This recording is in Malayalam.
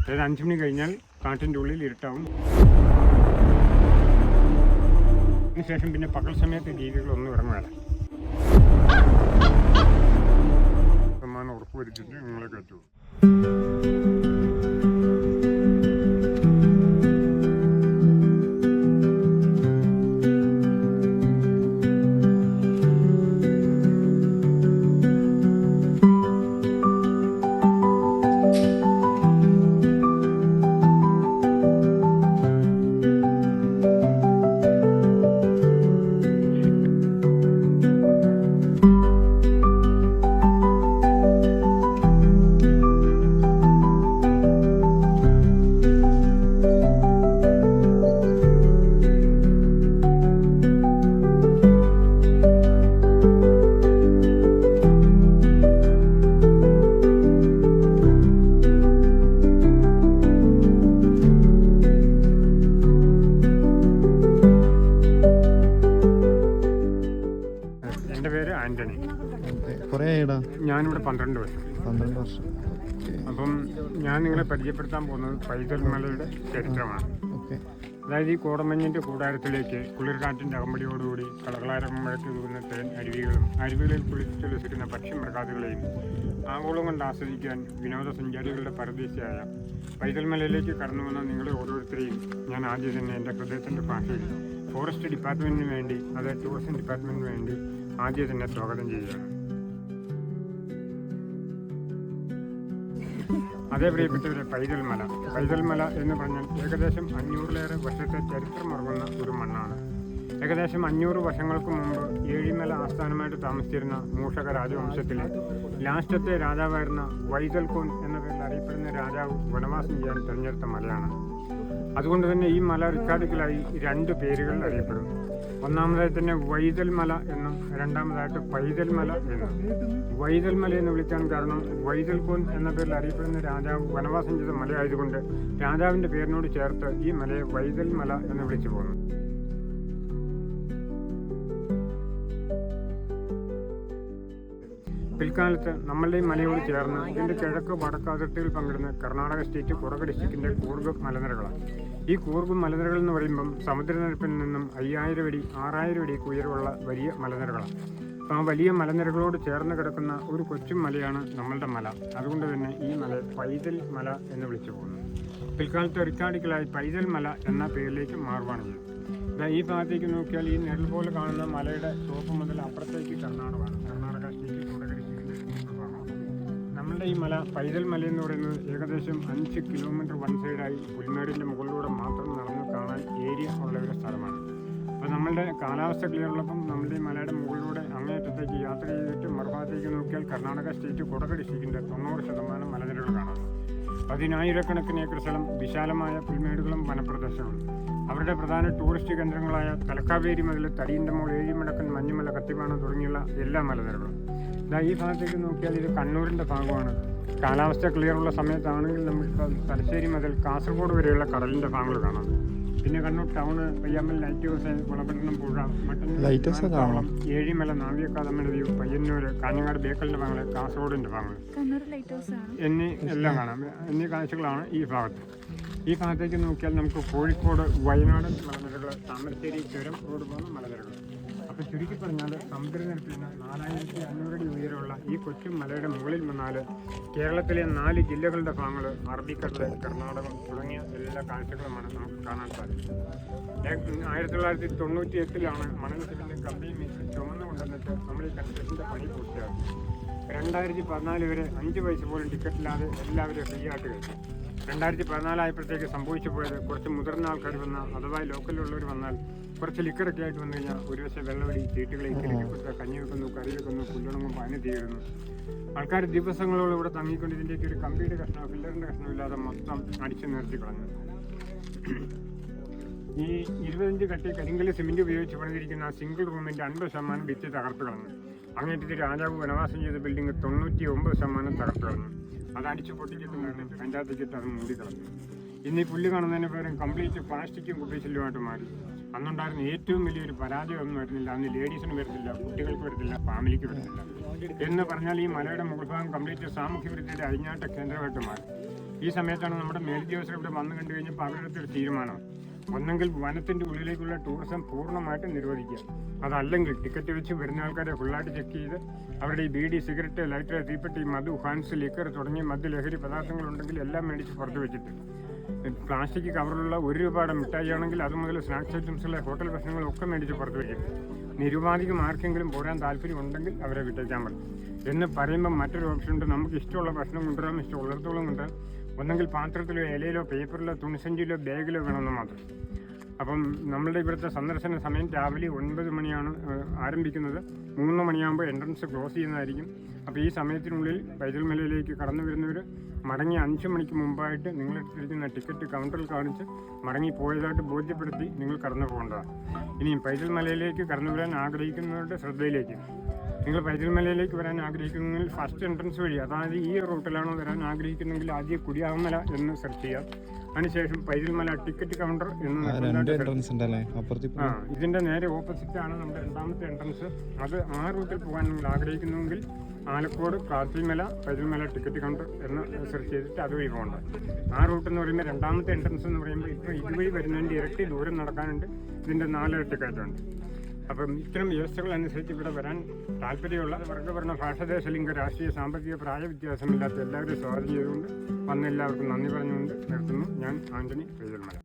അതായത് 5 മണി കഴിഞ്ഞാൽ കാട്ടിൻ്റെ ഉള്ളിൽ ഇരുട്ടാവും. അതിനുശേഷം പിന്നെ പകൽ സമയത്ത് ജീവികളൊന്നും ഇറങ്ങുകയില്ല. ശതമാനം ഉറപ്പുവരുത്തിയിട്ട് നിങ്ങളെ കയറ്റുള്ളൂ. എൻ്റെ പേര് ആൻ്റണി. ഞാനിവിടെ 12 വർഷം. അപ്പം ഞാൻ നിങ്ങളെ പരിചയപ്പെടുത്താൻ പോകുന്നത് പൈതൽ മലയുടെ ചരിത്രമാണ്. അതായത് ഈ കോടമഞ്ഞിൻ്റെ കൂടാരത്തിലേക്ക് കുളിർകാറ്റിൻ്റെ അകമ്പടിയോടുകൂടി കളകളാരമ്പഴക്ക് തൂകുന്ന തേൻ അരുവികളിൽ കുളിച്ചുലസിക്കുന്ന പക്ഷിമൃഗാദികളെയും ആഗോളം കൊണ്ട് ആസ്വദിക്കാൻ വിനോദസഞ്ചാരികളുടെ പരദേശിയായ പൈതൽ മലയിലേക്ക് കടന്നു വന്ന നിങ്ങളെ ഓരോരുത്തരെയും ഞാൻ ആദ്യം തന്നെ എൻ്റെ ഹൃദയത്തിൻ്റെ ഭാഷയിൽ ഫോറസ്റ്റ് ഡിപ്പാർട്ട്മെൻറ്റിന് വേണ്ടി, അതായത് ടൂറിസം ഡിപ്പാർട്ട്മെൻറ്റിന് വേണ്ടി ആദ്യം തന്നെ സ്വാഗതം ചെയ്യുകയാണ്. അതേ പ്രിയപ്പെട്ടവരെ, പൈതൽ മല എന്ന് പറഞ്ഞാൽ ഏകദേശം 500-ലേറെ വർഷത്തെ ചരിത്രമുറങ്ങുന്ന ഒരു മണ്ണാണ്. ഏകദേശം 500 വർഷങ്ങൾക്ക് മുമ്പ് ഏഴിമല ആസ്ഥാനമായിട്ട് താമസിച്ചിരുന്ന മൂഷക രാജവംശത്തിലെ ലാസ്റ്റത്തെ രാജാവായിരുന്ന വൈതൽകോൻ എന്ന പേരിൽ അറിയപ്പെടുന്ന രാജാവ് വനവാസം ചെയ്യാൻ തിരഞ്ഞെടുത്ത മലയാണ്. അതുകൊണ്ട് തന്നെ ഈ മല റിക്കാർഡിക്കലായി 2 പേരുകളിൽ അറിയപ്പെടും. ഒന്നാമതായി തന്നെ വൈതൽ മല എന്നും രണ്ടാമതായിട്ട് പൈതൽ മല എന്നും. വൈതൽ മല എന്ന് വിളിക്കാൻ കാരണം വൈതൽകോൻ എന്ന പേരിൽ അറിയപ്പെടുന്ന രാജാവ് വനവാസം ചെയ്ത മലയായതുകൊണ്ട് രാജാവിൻ്റെ പേരിനോട് ചേർത്ത് ഈ മലയെ വൈതൽ മല എന്ന് വിളിച്ചു പോകുന്നു. പിൽക്കാലത്ത് നമ്മളുടെ ഈ മലയോട് ചേർന്ന് ഇതിൻ്റെ കിഴക്ക് വടക്ക് അതിർത്തിയിൽ പങ്കിടുന്ന കർണാടക സ്റ്റേറ്റ് കുടക് ഡിസ്ട്രിക്റ്റിൻ്റെ കൂർഗ് മലനിരകളാണ്. ഈ കൂർഗ് മലനിരകൾ എന്ന് പറയുമ്പം സമുദ്രനിരപ്പിൽ നിന്നും 5000 അടി 6000 അടിക്ക് ഉയരമുള്ള വലിയ മലനിരകളാണ്. അപ്പോൾ ആ വലിയ മലനിരകളോട് ചേർന്ന് കിടക്കുന്ന ഒരു കൊച്ചു മലയാണ് നമ്മളുടെ മല. അതുകൊണ്ട് തന്നെ ഈ മല പൈതൽ മല എന്ന് വിളിച്ചു പോകുന്നു. പിൽക്കാലത്ത് റിക്കാർഡിക്കലായി പൈതൽ മല എന്ന പേരിലേക്ക് മാറുകയാണ് ചെയ്തത്. ഈ ഭാഗത്തേക്ക് നോക്കിയാൽ ഈ നിഴൽ പോലെ കാണുന്ന മലയുടെ ടോപ്പ് മുതൽ അപ്പുറത്തേക്ക് കർണാടകമാണ്. കർണാടക സ്റ്റേറ്റ് കുടക് ഡിസ്ട്രിക്റ്റിൻ്റെ ഭാഗമാണ്. നമ്മളുടെ ഈ മല പൈതൽ മല എന്ന് പറയുന്നത് ഏകദേശം 5 കിലോമീറ്റർ വൺ സൈഡായി പുൽമേടിൻ്റെ മുകളിലൂടെ മാത്രം നടന്ന് കാണാൻ ഏരിയ ഉള്ള ഒരു സ്ഥലമാണ്. അപ്പോൾ നമ്മളുടെ കാലാവസ്ഥ ക്ലിയർ ഉള്ളപ്പം നമ്മളുടെ ഈ മലയുടെ മുകളിലൂടെ അങ്ങേയറ്റത്തേക്ക് യാത്ര ചെയ്തിട്ട് മറുഭാഗത്തേക്ക് നോക്കിയാൽ കർണാടക സ്റ്റേറ്റ് കുടക് ഡിസ്ട്രിക്റ്റിൻ്റെ 90% മലനിരകൾ കാണാം. 10,000-കണക്കിന് ഏക്കർ സ്ഥലം, വിശാലമായ പുൽമേടുകളും വനപ്രദേശങ്ങളും. അവരുടെ പ്രധാന ടൂറിസ്റ്റ് കേന്ദ്രങ്ങളായ തലക്കാവേരി മുതൽ തടിയന്തമോൾ, ഏഴിമടക്കൻ, മഞ്ഞുമല, കത്തിപ്പാണം തുടങ്ങിയുള്ള എല്ലാ മലനിരകളും. ഈ ഭാഗത്തേക്ക് നോക്കിയാൽ ഇത് കണ്ണൂരിൻ്റെ ഭാഗമാണ്. കാലാവസ്ഥ ക്ലിയറുള്ള സമയത്താണെങ്കിൽ നമുക്ക് തലശ്ശേരി മുതൽ കാസർഗോഡ് വരെയുള്ള കടലിൻ്റെ ഭാഗങ്ങൾ കാണാം. പിന്നെ Kannur town, Payyambal lighthouse, Valapattanam പുഴ, മട്ടന്നൂർ, ഏഴിമല, നാവികക്കാതമ്മ വ്യൂ, പയ്യന്നൂർ, കാഞ്ഞങ്ങാട് ബേക്കലിൻ്റെ ഭാഗങ്ങൾ, കാസർഗോഡിൻ്റെ ഭാഗങ്ങൾ എന്നീ എല്ലാം കാണാം. എന്നീ കാഴ്ചകളാണ് ഈ ഭാഗത്ത്. ഈ ഭാഗത്തേക്ക് നോക്കിയാൽ നമുക്ക് കോഴിക്കോട്, വയനാട് മലനിരകൾ, താമരശ്ശേരി ചുരം റോഡ് പോകുന്ന മലനിരകൾ. അപ്പോൾ ചുരുക്കി പറഞ്ഞാൽ സമുദ്രനിരപ്പിൽ നിന്ന് 4500 അടി ഉയരമുള്ള ഈ കൊച്ചു മലയുടെ മുകളിൽ വന്നാൽ കേരളത്തിലെ 4 ജില്ലകളുടെ ഭാഗങ്ങൾ, അറബിക്കടൽ, കർണാടകം തുടങ്ങിയ എല്ലാ കാഴ്ചകളുമാണ് നമുക്ക് കാണാൻ സാധിക്കുന്നത്. 1998 മണൽ സിമന്റ് കമ്പിയും മീറ്റും ചുമന്നു കൊണ്ടുവന്നിട്ട് നമ്മൾ ഈ കൺസ്ട്രക്ഷൻ്റെ പണി പൂർത്തിയാക്കി. 2014 വരെ 5 പൈസ പോലും ടിക്കറ്റില്ലാതെ എല്ലാവരും ഫ്രീ ആയിട്ട് കഴിക്കും. 2014 ആയപ്പോഴത്തേക്ക് സംഭവിച്ചു പോയത്, കുറച്ച് മുതിർന്ന ആൾക്കാർ വന്നാൽ അഥവാ ലോക്കലിലുള്ളവർ വന്നാൽ കുറച്ച് ലിക്കറൊക്കെ ആയിട്ട് വന്നു കഴിഞ്ഞാൽ ഒരു വശം വെള്ളമടി, ചീട്ടുകളെ കിളിക്കപ്പെട്ട കഞ്ഞി വെക്കുന്നു, കറി വെക്കുന്നു, പുല്ലുണങ്ങുമ്പോൾ അതിന് തീരുന്നു. ആൾക്കാർ ദിവസങ്ങളോളം ഇവിടെ തങ്ങിക്കൊണ്ട് ഇതിൻ്റെയൊക്കെ ഒരു കമ്പിയുടെ കഷ്ണം, ഫില്ലറിൻ്റെ കഷ്ണമില്ലാതെ മൊത്തം അടിച്ചു നിർത്തി കളഞ്ഞു. ഈ 25 കട്ടി കരിങ്കല്ല് സിമെൻറ്റ് ഉപയോഗിച്ച് പണിതിരിക്കുന്ന സിംഗിൾ റൂമിൻ്റെ 50% ഭിത്തി തകർത്ത് കളഞ്ഞു. അങ്ങേറ്റത്തിൽ രാജാവ് വനവാസം ചെയ്ത ബിൽഡിംഗ് 99% തകർത്ത് കളഞ്ഞു. അത് അടിച്ച് പൊട്ടിച്ചിട്ട് കഴിഞ്ഞിട്ട് അതിൻ്റെ അകത്തേക്കിട്ട് അത് മൂടിക്കളഞ്ഞു. ഇന്ന് ഈ പുല്ല് കാണുന്നതിന് പകരം കംപ്ലീറ്റ് പ്ലാസ്റ്റിക്കും കുപ്പിശല്യമായിട്ട് മാറി. അന്നുണ്ടായിരുന്ന ഏറ്റവും വലിയൊരു പരാജയമൊന്നും വരുന്നില്ല. അന്ന് ലേഡീസിന് വരുന്നില്ല, കുട്ടികൾക്ക് വരുന്നില്ല, ഫാമിലിക്ക് വരുന്നില്ല എന്ന് പറഞ്ഞാൽ ഈ മലയുടെ മുകൾ ഭാഗം കംപ്ലീറ്റ് സാമൂഹ്യ വിരുദ്ധയുടെ അഴിഞ്ഞാട്ട കേന്ദ്രമായിട്ട് മാറി. ഈ സമയത്താണ് നമ്മുടെ മേലുദ്യോഗസ്ഥർ ഇവിടെ വന്നു കണ്ടു കഴിഞ്ഞപ്പോൾ അവരുടെ അടുത്തൊരു തീരുമാനം, ഒന്നെങ്കിൽ വനത്തിൻ്റെ ഉള്ളിലേക്കുള്ള ടൂറിസം പൂർണ്ണമായിട്ട് നിരോധിക്കുക, അതല്ലെങ്കിൽ ടിക്കറ്റ് വെച്ച് വരുന്ന ആൾക്കാരെ ഫുള്ളായിട്ട് ചെക്ക് ചെയ്ത് അവരുടെ ഈ ബീഡി, സിഗരറ്റ്, ലൈറ്റർ, തീപ്പെട്ടി, മധു, ഹാൻസ്, ലിക്കർ തുടങ്ങിയ മദ്യലഹരി പദാർത്ഥങ്ങളുണ്ടെങ്കിൽ എല്ലാം മേടിച്ച് പുറത്ത് വെച്ചിട്ട്, പ്ലാസ്റ്റിക് കവറിലുള്ള ₹1 മിഠായി ആണെങ്കിൽ അത് മുതൽ സ്നാക്സ് ഐറ്റംസുള്ള ഹോട്ടൽ ഭക്ഷണങ്ങളൊക്കെ മേടിച്ച് പുറത്ത് വെച്ചിട്ട്, നിരുപാധികം ആർക്കെങ്കിലും പോരാൻ താല്പര്യം ഉണ്ടെങ്കിൽ അവരെ വിട്ടേക്കാൻ പറ്റും എന്ന് പറയുമ്പോൾ മറ്റൊരു ഓപ്ഷൻ ഉണ്ട്. നമുക്ക് ഇഷ്ടമുള്ള ഭക്ഷണം കൊണ്ടുവരാം, ഇഷ്ടമുള്ളിടത്തോളം കൊണ്ടുവരാം. ഒന്നെങ്കിൽ പാത്രത്തിലോ ഇലയിലോ പേപ്പറിലോ തുണിസഞ്ചിയിലോ ബാഗിലോ വേണമെന്ന് മാത്രം. അപ്പം നമ്മളുടെ ഇവിടുത്തെ സന്ദർശന സമയം രാവിലെ 9 മണിയാണ് ആരംഭിക്കുന്നത്. 3 മണിയാകുമ്പോൾ എൻട്രൻസ് ക്ലോസ് ചെയ്യുന്നതായിരിക്കും. അപ്പോൾ ഈ സമയത്തിനുള്ളിൽ പൈതൽ മലയിലേക്ക് കടന്നു വരുന്നവർ മടങ്ങി 5 മണിക്ക് മുമ്പായിട്ട് നിങ്ങളെടുത്തിരിക്കുന്ന ടിക്കറ്റ് കൗണ്ടറിൽ കാണിച്ച് മടങ്ങി പോയതായിട്ട് ബോധ്യപ്പെടുത്തി നിങ്ങൾ കടന്നു പോകേണ്ടതാണ്. ഇനിയും പൈതൽ മലയിലേക്ക് കടന്നു വരാൻ ആഗ്രഹിക്കുന്നവരുടെ ശ്രദ്ധയിലേക്ക്, നിങ്ങൾ പൈതൽ മലയിലേക്ക് വരാൻ ആഗ്രഹിക്കുന്നെങ്കിൽ ഫസ്റ്റ് എൻട്രൻസ് വഴി, അതായത് ഈ റൂട്ടിലാണോ വരാൻ ആഗ്രഹിക്കുന്നെങ്കിൽ ആദ്യം കുടിയാമല എന്ന് സെർച്ച് ചെയ്യാം. അതിനുശേഷം പൈതൽമല ടിക്കറ്റ് കൗണ്ടർ എന്ന് ഇതിൻ്റെ നേരെ ഓപ്പോസിറ്റ് ആണ് നമ്മുടെ രണ്ടാമത്തെ എൻട്രൻസ്. അത് ആ റൂട്ടിൽ പോകാൻ നിങ്ങൾ ആഗ്രഹിക്കുന്നുവെങ്കിൽ ആലക്കോട് കാത്തിൽമല പൈതൽമല ടിക്കറ്റ് കൗണ്ടർ എന്ന് സെർച്ച് ചെയ്തിട്ട് അതുവഴി പോകേണ്ട. ആ റൂട്ട് എന്ന് പറയുമ്പോൾ രണ്ടാമത്തെ എൻട്രൻസ് എന്ന് പറയുമ്പോൾ ഇപ്പോൾ ഇതുവഴി വരുന്നതിൻ്റെ ഇരട്ടി ദൂരം നടക്കാനുണ്ട്. ഇതിൻ്റെ 4 ഇരട്ടി കയറ്റമുണ്ട്. അപ്പം ഇത്തരം വ്യവസ്ഥകൾ അനുസരിച്ച് ഇവിടെ വരാൻ താല്പര്യമുള്ള വർഗ്ഗവർണ്ണ ഭാഷാദേശ ലിംഗ രാഷ്ട്രീയ സാമ്പത്തിക പ്രായ വ്യത്യാസമില്ലാത്ത എല്ലാവരും സ്വാഗതം ചെയ്തുകൊണ്ട് വന്ന എല്ലാവർക്കും നന്ദി പറഞ്ഞുകൊണ്ട് നിർത്തുന്നു. ഞാൻ ആന്റണി പൈതൽമല.